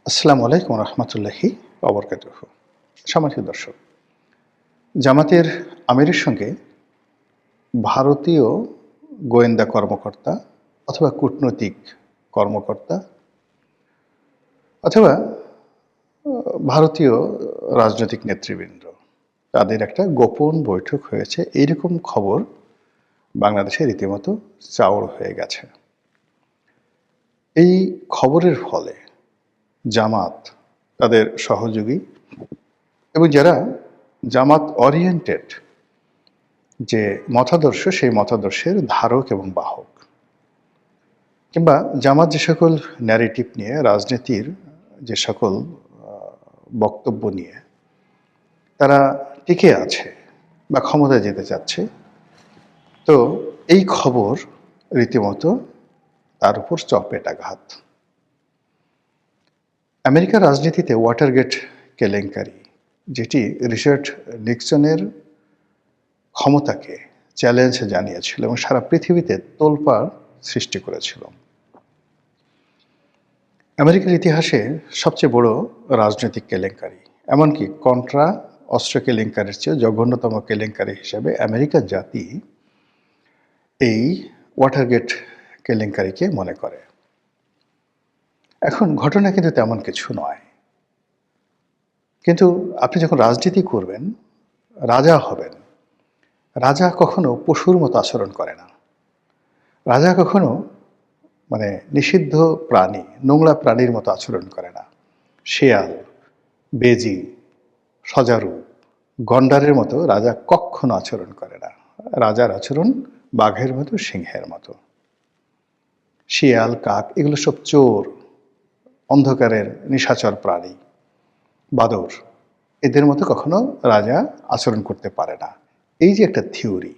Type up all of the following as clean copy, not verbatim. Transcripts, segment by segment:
আসসালামু আলাইকুম রহমতুল্লাহি ওবরকাতুহ। সম্মানিত দর্শক, জামাতের আমিরের সঙ্গে ভারতীয় গোয়েন্দা কর্মকর্তা অথবা কূটনৈতিক কর্মকর্তা অথবা ভারতীয় রাজনৈতিক নেতৃবৃন্দ তাদের একটা গোপন বৈঠক হয়েছে, এইরকম খবর বাংলাদেশে রীতিমতো চাউর হয়ে গেছে। এই খবরের ফলে জামাত, তাদের সহযোগী এবং যারা জামাত ওরিয়েন্টেড যে মতাদর্শ, সেই মতাদর্শের ধারক এবং বাহক, কিংবা জামাত যে সকল ন্যারেটিভ নিয়ে, রাজনীতির যে সকল বক্তব্য নিয়ে তারা টিকে আছে বা ক্ষমতায় যেতে চাচ্ছে, তো এই খবর রীতিমতো তার উপর চপেটাঘাত। আমেরিকার রাজনীতিতে ওয়াটারগেট কেলেঙ্কারি, যেটি রিচার্ড নিক্সনের ক্ষমতাকে চ্যালেঞ্জ জানিয়েছিল এবং সারা পৃথিবীতে তোলপাড় সৃষ্টি করেছিল। আমেরিকার ইতিহাসে সবচেয়ে বড় রাজনৈতিক কেলেঙ্কারি, এমনকি কন্ট্রা অস্ত্র কেলেঙ্কারির চেয়ে জঘন্যতম কেলেঙ্কারি হিসেবে আমেরিকার জাতি এই ওয়াটারগেট কেলেঙ্কারিকে মনে করে। এখন ঘটনা কিন্তু তেমন কিছু নয়, কিন্তু আপনি যখন রাজনীতি করবেন, রাজা হবেন, রাজা কখনো পশুর মতো আচরণ করে না। রাজা কখনো নিষিদ্ধ প্রাণী, নোংরা প্রাণীর মতো আচরণ করে না। শেয়াল, বেজি, সজারু, গন্ডারের মতো রাজা কখনো আচরণ করে না। রাজার আচরণ বাঘের মতো, সিংহের মতো। শিয়াল, কাক এগুলো সব চোর, অন্ধকারের নিশাচর প্রাণী, বাদর, এদের মতো কখনো রাজা আচরণ করতে পারে না। এই যে একটা থিওরি,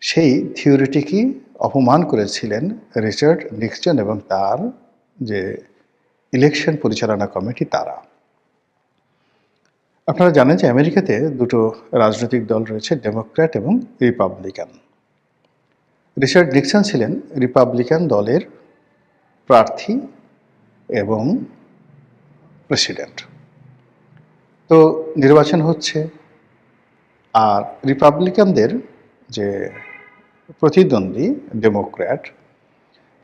সেই থিওরিটিকে অপমান করেছিলেন রিচার্ড নিক্সন এবং তার যে ইলেকশন পরিচালনা কমিটি তারা। আপনারা জানেন যে আমেরিকাতে দুটো রাজনৈতিক দল রয়েছে, ডেমোক্র্যাট এবং রিপাবলিকান। রিচার্ড নিক্সন ছিলেন রিপাবলিকান দলের প্রার্থী এবং প্রেসিডেন্ট। তো নির্বাচন হচ্ছে, আর রিপাবলিকানদের যে প্রতিদ্বন্দ্বী ডেমোক্র্যাট,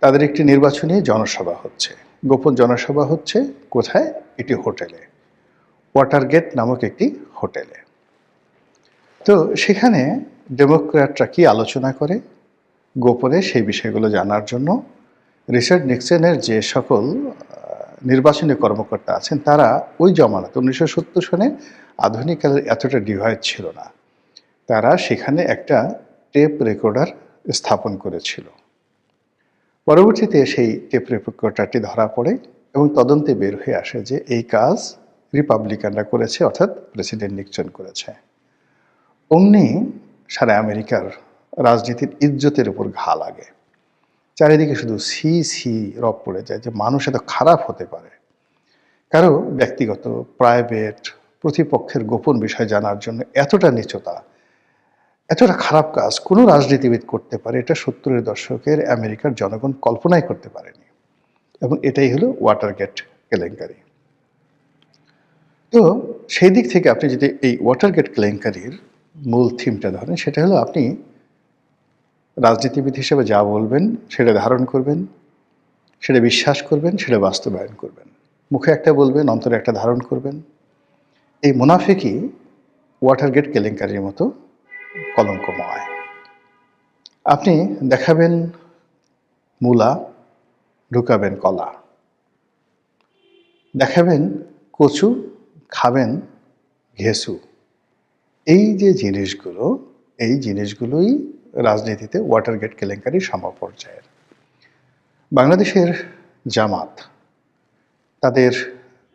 তাদের একটি নির্বাচনী জনসভা হচ্ছে, গোপন জনসভা হচ্ছে। কোথায়? এটি হোটেলে, ওয়াটারগেট নামক একটি হোটেলে। তো সেখানে ডেমোক্র্যাটরা কি আলোচনা করে গোপনে, সেই বিষয়গুলো জানার জন্য রিচার্ড নিক্সনের যে সকল নির্বাচনী কর্মকর্তা আছেন, তারা ওই জমানাতে 1970 সনে আধুনিক কালের এতটা ডিভাইস ছিল না, তারা সেখানে একটা টেপ রেকর্ডার স্থাপন করেছিল। পরবর্তীতে সেই টেপ রেকর্ডারটি ধরা পড়ে এবং তদন্তে বের হয়ে আসে যে এই কাজ রিপাবলিকানরা করেছে, অর্থাৎ প্রেসিডেন্ট নিক্সন করেছে। অমনি সারা আমেরিকার রাজনীতির ইজ্জতের উপর ঘা লাগে। চারিদিকে শুধু সি সি রব পড়ে যায় যে মানুষ এত খারাপ হতে পারে। কারো ব্যক্তিগত, প্রাইভেট, প্রতিপক্ষের গোপন বিষয় জানার জন্য এতটা নীচতা, এতটা খারাপ কাজ কোনো রাজনীতিবিদ করতে পারে, এটা 70-এর দশকের আমেরিকার জনগণ কল্পনাই করতে পারেনি। এবং এটাই হলো ওয়াটারগেট কেলেঙ্কারি। তো সেই দিক থেকে আপনি যদি এই ওয়াটারগেট কেলেঙ্কারির মূল থিমটা ধরেন, সেটা হলো আপনি রাজনীতিবিদ হিসেবে যা বলবেন সেটা ধারণ করবেন, সেটা বিশ্বাস করবেন, সেটা বাস্তবায়ন করবেন। মুখে একটা বলবেন, অন্তরে একটা ধারণ করবেন। এই মুনাফিকই ওয়াটারগেট কেলেঙ্কারির মতো কলঙ্কময়। আপনি দেখাবেন মূলা, ঢুকাবেন কলা, দেখাবেন কচু, খাবেন ঘেঁসু। এই যে জিনিসগুলো, এই জিনিসগুলোই রাজনীতিতে ওয়াটারগেট কেলেঙ্কারির সমপর্যায়ের। বাংলাদেশের জামাত, তাদের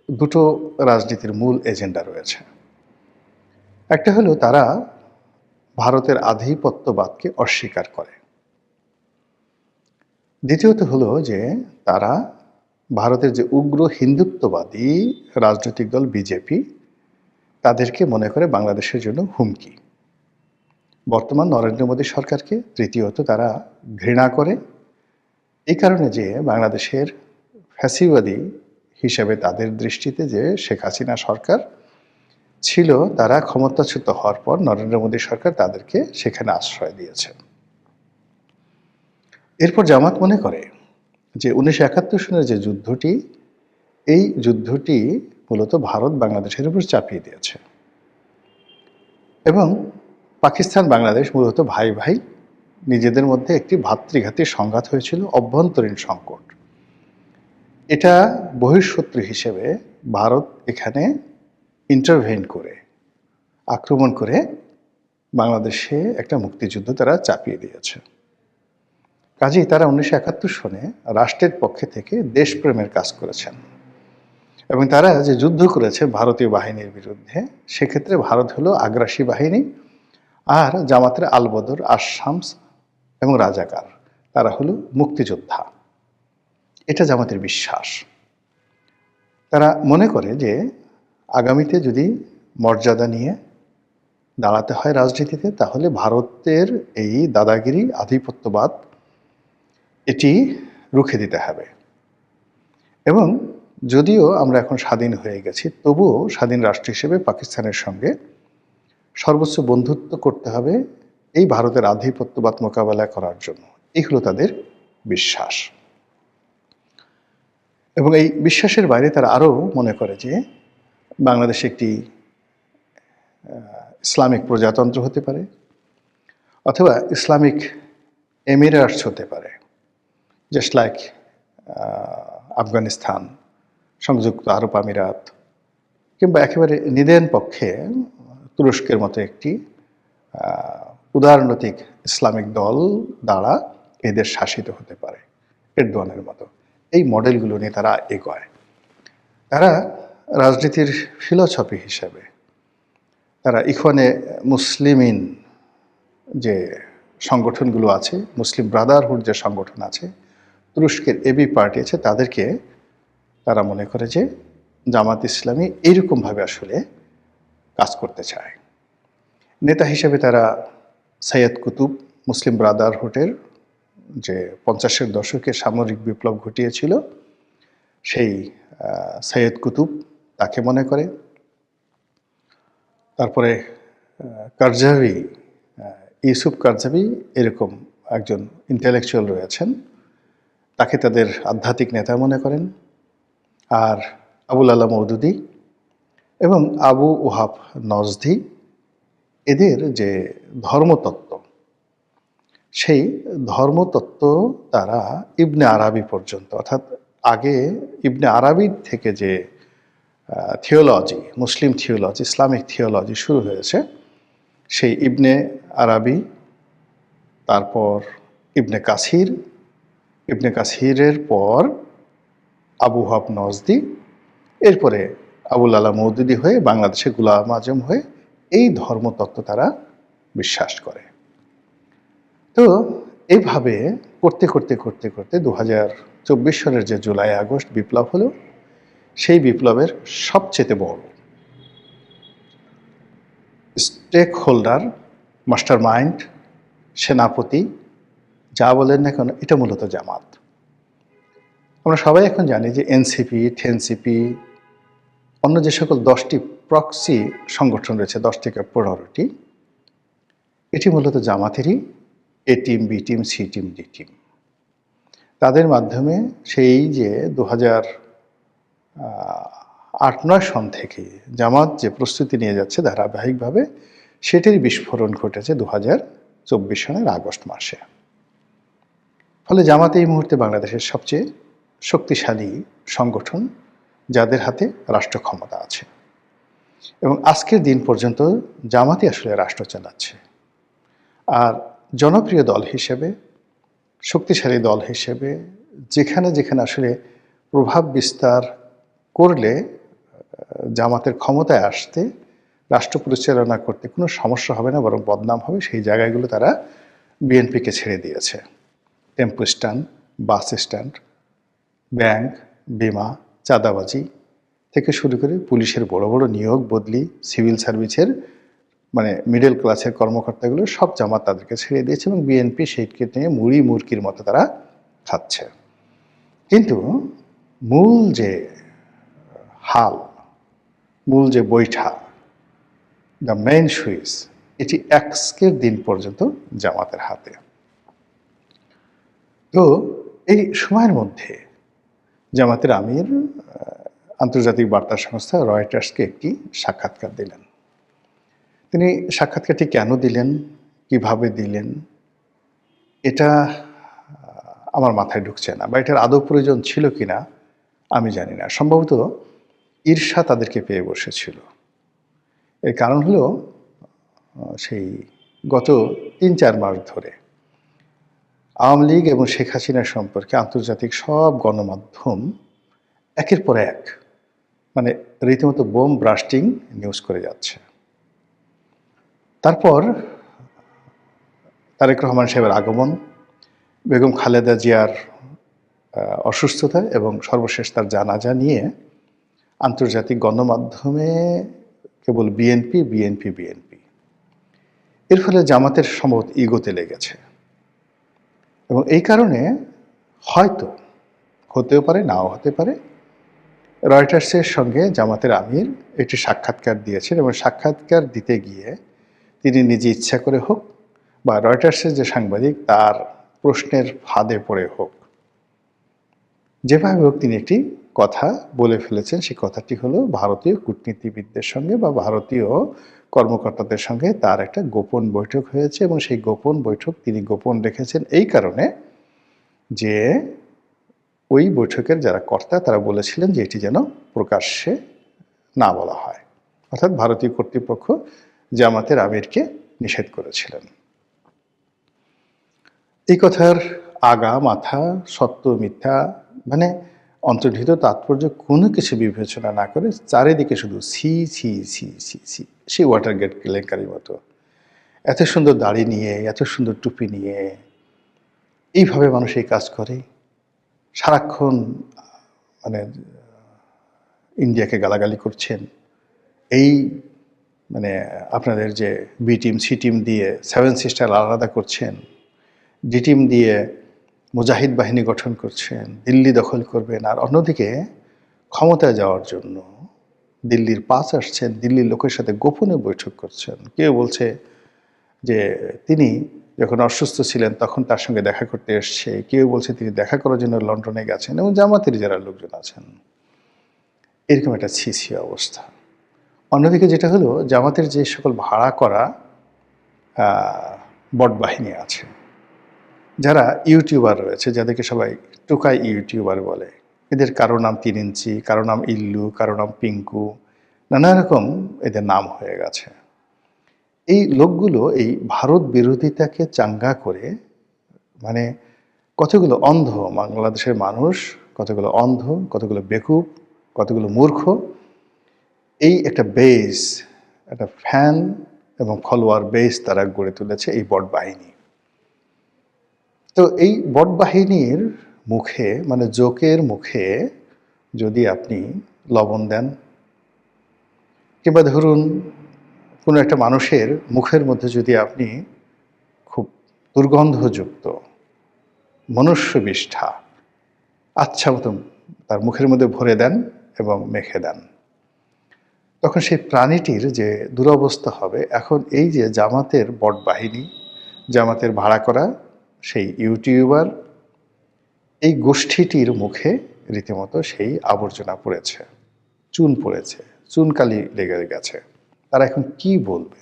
দুটো রাজনীতির মূল এজেন্ডা রয়েছে। একটা হলো তারা ভারতের আধিপত্যবাদকে অস্বীকার করে। দ্বিতীয়ত হলো যে তারা ভারতের যে উগ্র হিন্দুত্ববাদী রাজনৈতিক দল বিজেপি, তাদেরকে মনে করে বাংলাদেশের জন্য হুমকি। বর্তমান নরেন্দ্র মোদী সরকারকে তৃতীয়ত তারা ঘৃণা করে, এই কারণে যে বাংলাদেশের ফ্যাসিবাদী হিসেবে তাদের দৃষ্টিতে যে শেখ হাসিনা সরকার ছিল, তারা ক্ষমতাচ্যুত হওয়ার পর নরেন্দ্র মোদী সরকার তাদেরকে সেখানে আশ্রয় দিয়েছে। এরপর জামাত মনে করে যে 1971 সনের যে যুদ্ধটি, এই যুদ্ধটি মূলত ভারত বাংলাদেশের উপর চাপিয়ে দিয়েছে এবং পাকিস্তান বাংলাদেশ মূলত ভাই ভাই, নিজেদের মধ্যে একটি ভাতৃঘাতী সংঘাত হয়েছিল, অভ্যন্তরীণ সংকট। এটা বহিঃশত্রু হিসেবে ভারত এখানে ইন্টারভেন করে, আক্রমণ করে বাংলাদেশে একটা মুক্তিযুদ্ধ তারা চাপিয়ে দিয়েছে। কাজেই তারা 1971 সনে রাষ্ট্রের পক্ষে থেকে দেশপ্রেমের কাজ করেছেন এবং তারা যে যুদ্ধ করেছে ভারতীয় বাহিনীর বিরুদ্ধে, সেক্ষেত্রে ভারত হলো আগ্রাসী বাহিনী আর জামাতের আলবদর, আশামস এবং রাজাকার তারা হলো মুক্তিযোদ্ধা। এটা জামাতের বিশ্বাস। তারা মনে করে যে আগামীতে যদি মর্যাদা নিয়ে দাঁড়াতে হয় রাজনীতিতে, তাহলে ভারতের এই দাদাগিরি, আধিপত্যবাদ এটি রুখে দিতে হবে। এবং যদিও আমরা এখন স্বাধীন হয়ে গেছি, তবুও স্বাধীন রাষ্ট্র হিসেবে পাকিস্তানের সঙ্গে সর্বোচ্চ বন্ধুত্ব করতে হবে এই ভারতের আধিপত্যবাদ মোকাবেলা করার জন্য। এই হলো তাদের বিশ্বাস। এবং এই বিশ্বাসের বাইরে তারা আরও মনে করে যে বাংলাদেশ একটি ইসলামিক প্রজাতন্ত্র হতে পারে অথবা ইসলামিক এমিরেটস হতে পারে, জাস্ট লাইক আফগানিস্তান, সংযুক্ত আরব আমিরাত, কিংবা একেবারে নিদেন পক্ষে তুরস্কের মতো একটি উদারনৈতিক ইসলামিক দল দ্বারা এদের শাসিত হতে পারে, এরদোয়ানের মতো। এই মডেলগুলো নিয়ে তারা এগোয়। তারা রাজনীতির ফিলোসফি হিসেবে তারা ইখওয়ানে মুসলিমিন যে সংগঠনগুলো আছে, মুসলিম ব্রাদারহুড যে সংগঠন আছে, তুরস্কের এবি পার্টি আছে, তাদেরকে তারা মনে করে যে জামাত ইসলামী এইরকমভাবে আসলে কাজ করতে চায়। নেতা হিসেবে তারা সৈয়দ কুতুব, মুসলিম ব্রাদারহুডের যে 50-এর দশকে সামরিক বিপ্লব ঘটিয়েছিল, সেই সৈয়দ কুতুব তাকে মনে করে। তারপরে কারজাভি, ইউসুফ কারজাভি এরকম একজন ইন্টেলেকচুয়াল রয়েছেন, তাকে তাদের আধ্যাত্মিক নেতা মনে করেন। আর আবুল আলা মওদুদি এবং আবু ওহাব নজদি, এদের যে ধর্মতত্ত্ব, সেই ধর্মতত্ত্ব তারা ইবনে আরাবি পর্যন্ত, অর্থাৎ আগে ইবনে আরাবির থেকে যে থিওলজি, মুসলিম থিওলজি, ইসলামিক থিওলজি শুরু হয়েছে, সেই ইবনে আরাবি, তারপর ইবনে কাসির, ইবনে কাসিরের পর আবু ওহাব নজদি, এরপরে আবুল আলা মওদুদি হয়ে বাংলাদেশে গোলাম আজম হয়ে এই ধর্মতত্ত্ব তারা বিশ্বাস করে। তো এইভাবে করতে করতে করতে করতে 2024 সনের যে জুলাই আগস্ট বিপ্লব হলো, সেই বিপ্লবের সবচেয়ে বড় স্টেক হোল্ডার, মাস্টার মাইন্ড, সেনাপতি, যা বলেন না কেন, এটা মূলত জামাত। আমরা সবাই এখন জানি যে এনসিপি, টেনসিপি, অন্য যে সকল 10টি প্রক্সি সংগঠন রয়েছে, 10 থেকে 15টি, এটি মূলত জামাতেরই A team, B team, C team, D team. তাদের মাধ্যমে সেই যে 2008-9 সন থেকে জামাত যে প্রস্তুতি নিয়ে যাচ্ছে ধারাবাহিকভাবে, সেটির বিস্ফোরণ ঘটেছে 2024 সনের আগস্ট মাসে। ফলে জামাত এই মুহূর্তে বাংলাদেশের সবচেয়ে শক্তিশালী সংগঠন, যাদের হাতে রাষ্ট্র ক্ষমতা আছে। এবং আজকের দিন পর্যন্ত জামাতই আসলে রাষ্ট্র চালাচ্ছে। আর জনপ্রিয় দল হিসেবে, শক্তিশালী দল হিসেবে, যেখানে যেখানে আসলে প্রভাব বিস্তার করলে জামাতের ক্ষমতায় আসতে, রাষ্ট্র পরিচালনা করতে কোনো সমস্যা হবে না, বরং বদনাম হবে, সেই জায়গাগুলো তারা বিএনপিকে ছেড়ে দিয়েছে। Tempo stand, bus stand, bank, বিমা, চাঁদাবাজি থেকে শুরু করে পুলিশের বড় বড় নিয়োগ বদলি, সিভিল সার্ভিসের মানে মিডল ক্লাসের কর্মকর্তাগুলো সব জামাত তাদেরকে ছেড়ে দিয়েছে এবং বিএনপি সেইকে নিয়ে মুড়ি মুরকির মতো তারা খাচ্ছে। কিন্তু মূল যে হাল, মূল যে বৈঠা, দ্য মেইন সুইচ, এটি আজকের দিন পর্যন্ত জামাতের হাতে। তো এই সময়ের মধ্যে জামাতের আমির আন্তর্জাতিক বার্তা সংস্থা রয়টার্সকে একটি সাক্ষাৎকার দিলেন। তিনি সাক্ষাৎকারটি কেন দিলেন, কিভাবে দিলেন, এটা আমার মাথায় ঢুকছে না, বা এটার আদৌ প্রয়োজন ছিল কিনা আমি জানি না। সম্ভবত ঈর্ষা তাদেরকে পেয়ে বসেছিল। এর কারণ হলো সেই গত ৩-৪ মাস ধরে আওয়ামী লীগ এবং শেখ হাসিনা সম্পর্কে আন্তর্জাতিক সব গণমাধ্যম একের পর এক মানে রীতিমতো বোম ব্রাস্টিং নিউজ করে যাচ্ছে। তারপর তারেক রহমান সাহেবের আগমন, বেগম খালেদা জিয়ার অসুস্থতা এবং সর্বশেষ তার জানাজা নিয়ে আন্তর্জাতিক গণমাধ্যমে কেবল বিএনপি বিএনপি বিএনপি। এর ফলে জামাতের সম্ভবত ইগোতে লেগেছে, এবং এই কারণে হয়তো, হতেও পারে নাও হতে পারে, রয়টার্সের সঙ্গে জামাতের আমির একটি সাক্ষাৎকার দিয়েছেন, এবং সাক্ষাৎকার দিতে গিয়ে তিনি নিজে ইচ্ছা করে হোক বা রয়টার্সের যে সাংবাদিক তার প্রশ্নের ফাঁদে পড়ে হোক, যেভাবে হোক তিনি একটি কথা বলে ফেলেছেন। সেই কথাটি হলো ভারতীয় কূটনীতিবিদদের সঙ্গে বা ভারতীয় কর্মকর্তাদের সঙ্গে তার একটা গোপন বৈঠক হয়েছে, এবং সেই গোপন বৈঠক তিনি গোপন রেখেছেন এই কারণে যে ওই বৈঠকের যারা কর্তা তারা বলেছিলেন যে এটি যেন প্রকাশ্যে না বলা হয়, অর্থাৎ ভারতীয় কর্তৃপক্ষ জামাতের আমিরকে নিষেধ করেছিলেন। এই কথার আগা মাথা, সত্য মিথ্যা মানে অন্তর্নিহিত তাৎপর্য কোনো কিছু বিবেচনা না করে চারিদিকে শুধু ছি ছি ছি ছি ছি, সেই ওয়াটারগেট কেলেঙ্কারির মতো এত সুন্দর দাড়ি নিয়ে, এত সুন্দর টুপি নিয়ে এইভাবে মানুষ এই কাজ করে, সারাক্ষণ মানে ইন্ডিয়াকে গালাগালি করছেন। এই মানে আপনাদের যে বি টিম সি টিম দিয়ে 7 সিস্টার আলাদা করছেন, ডি টিম দিয়ে মুজাহিদ বাহিনী গঠন করছেন, দিল্লি দখল করবেন, আর অন্যদিকে ক্ষমতায় যাওয়ার জন্য দিল্লির পাস আসছেন, দিল্লির লোকের সাথে গোপনে বৈঠক করছেন। কেউ বলছে যে তিনি যখন অসুস্থ ছিলেন তখন তার সঙ্গে দেখা করতে এসছে, কেউ বলছে তিনি দেখা করার জন্য লন্ডনে গেছেন, এবং জামাতের যারা লোকজন আছেন, এরকম একটা ছিছি অবস্থা। অন্যদিকে যেটা হলো, জামাতের যে সকল ভাড়া করা বটবাহিনী আছে, যারা ইউটিউবার রয়েছে, যাদেরকে সবাই টুকাই ইউটিউবার বলে, এদের কারো নাম 3 ইঞ্চি, কারো নাম ইল্লু, কারো নাম পিঙ্কু, নানা রকম এদের নাম হয়ে গেছে। এই লোকগুলো এই ভারত বিরোধিতাকে চাঙ্গা করে মানে কতগুলো অন্ধ বাংলাদেশের মানুষ, কতগুলো অন্ধ, কতগুলো বেকুব, কতগুলো মূর্খ, এই একটা বেস, একটা ফ্যান এবং ফলোয়ার বেস তারা গড়ে তুলেছে এই বট বাহিনী। তো এই বট বাহিনীর মুখে মানে জোকের মুখে যদি আপনি লবণ দেন, কিংবা ধরুন কোনো একটা মানুষের মুখের মধ্যে যদি আপনি খুব দুর্গন্ধযুক্ত মনুষ্যবিষ্ঠা আচ্ছা মতো তার মুখের মধ্যে ভরে দেন এবং মেখে দেন, তখন সেই প্রাণীটির যে দুরবস্থা হবে। এখন এই যে জামাতের বট বাহিনী, জামাতের ভাড়া করা সেই ইউটিউবার, এই গোষ্ঠীটির মুখে রীতিমতো সেই আবর্জনা পড়েছে, চুন পড়েছে, চুনকালি লেগে গেছে। তারা এখন কি বলবে?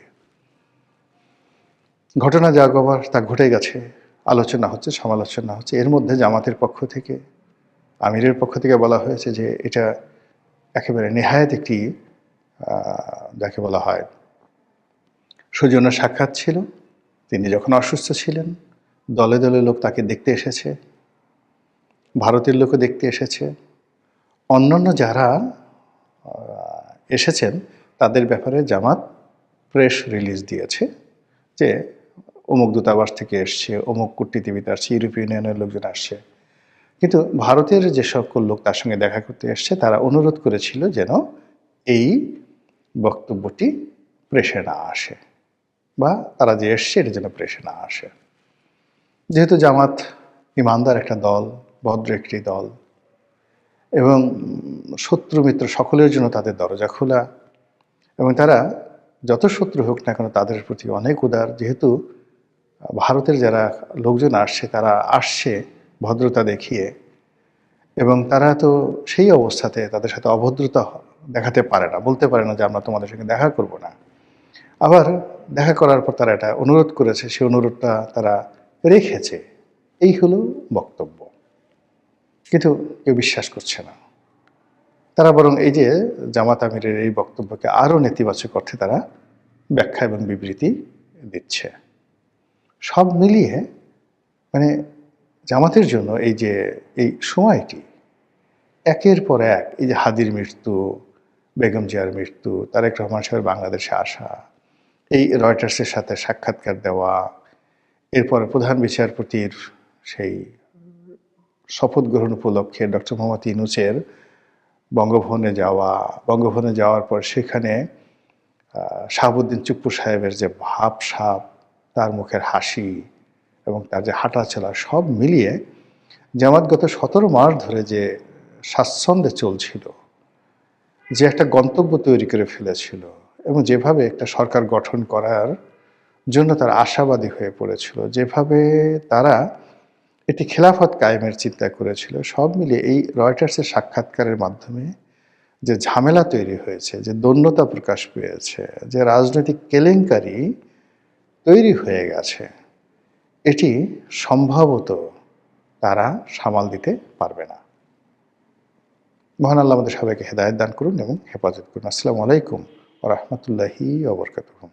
ঘটনা যা ঘটবার তা ঘটে গেছে, আলোচনা হচ্ছে, সমালোচনা হচ্ছে। এর মধ্যে জামাতের পক্ষ থেকে, আমিরের পক্ষ থেকে বলা হয়েছে যে এটা একেবারে নেহায়েত একটি যাকে বলা হয় সৌজন্য সাক্ষাৎ ছিল। তিনি যখন অসুস্থ ছিলেন দলে দলে লোক তাকে দেখতে এসেছে, ভারতের লোকও দেখতে এসেছে, অন্যান্য যারা এসেছেন তাদের ব্যাপারে জামাত প্রেস রিলিজ দিয়েছে যে অমুক দূতাবাস থেকে এসছে, অমুক কূটনীতিবিদ আসছে, ইউরোপিয়ান ইউনিয়নের লোকজন আসছে। কিন্তু ভারতের যে সকল লোক তার সঙ্গে দেখা করতে এসছে তারা অনুরোধ করেছিল যেন এই বক্তব্যটি প্রেসে না আসে, বা তারা যে এসছে এটা যেন প্রেসে না আসে। যেহেতু জামাত ইমানদার একটা দল, ভদ্র একটি দল, এবং শত্রু মিত্র সকলের জন্য তাদের দরজা খোলা, এবং তারা যত শত্রু হোক না কেন তাদের প্রতি অনেক উদার। যেহেতু ভারতের যারা লোকজন আসছে তারা আসছে ভদ্রতা দেখিয়ে, এবং তারা তো সেই অবস্থাতে তাদের সাথে অভদ্রতা দেখাতে পারে না, বলতে পারে না যে আমরা তোমাদের সঙ্গে দেখা করব না। আবার দেখা করার পর তারা এটা অনুরোধ করেছে, সেই অনুরোধটা তারা রেখেছে। এই হলো বক্তব্য। কিন্তু কেউ বিশ্বাস করছে না। তারা বরং এই যে জামাত আমিরের এই বক্তব্যকে আরও নেতিবাচক অর্থে তারা ব্যাখ্যা এবং বিবৃতি দিচ্ছে। সব মিলিয়ে মানে জামাতের জন্য এই যে এই সময়টি একের পর এক, এই যে হাদির মৃত্যু, বেগম জিয়ার মৃত্যু, তারেক রহমান সাহেবের বাংলাদেশে আসা, এই রয়টার্সের সাথে সাক্ষাৎকার দেওয়া, এরপরে প্রধান বিচারপতির সেই শপথ গ্রহণ উপলক্ষে ডক্টর মোহাম্মদ ইউনূসের বঙ্গভবনে যাওয়া, বঙ্গভবনে যাওয়ার পর সেখানে শাহাবুদ্দিন চুপ্পু সাহেবের যে ভাবসাব, তার মুখের হাসি এবং তার যে হাঁটা চলা, সব মিলিয়ে জামাত গত 17 মাস ধরে যে স্বাচ্ছন্দ্যে চলছিল, যে একটা গন্তব্য তৈরি করে ফেলেছিল এবং যেভাবে একটা সরকার গঠন করার জন্য তারা আশাবাদী হয়ে পড়েছিল, যেভাবে তারা এটি খেলাফত কায়েমের চিন্তা করেছিল, সব মিলিয়ে এই রয়টার্সের সাক্ষাৎকারের মাধ্যমে যে ঝামেলা তৈরি হয়েছে, যে দৈন্যতা প্রকাশ পেয়েছে, যে রাজনৈতিক কেলেঙ্কারি তৈরি হয়ে গেছে, এটি সম্ভবত তারা সামাল দিতে পারবে না। মহান আল্লাহ আমাদের সবাইকে হেদায়েত দান করুন এবং হেফাজত করুন। আসসালামু আলাইকুম ওয়া রাহমাতুল্লাহি ওয়া বারাকাতুহু।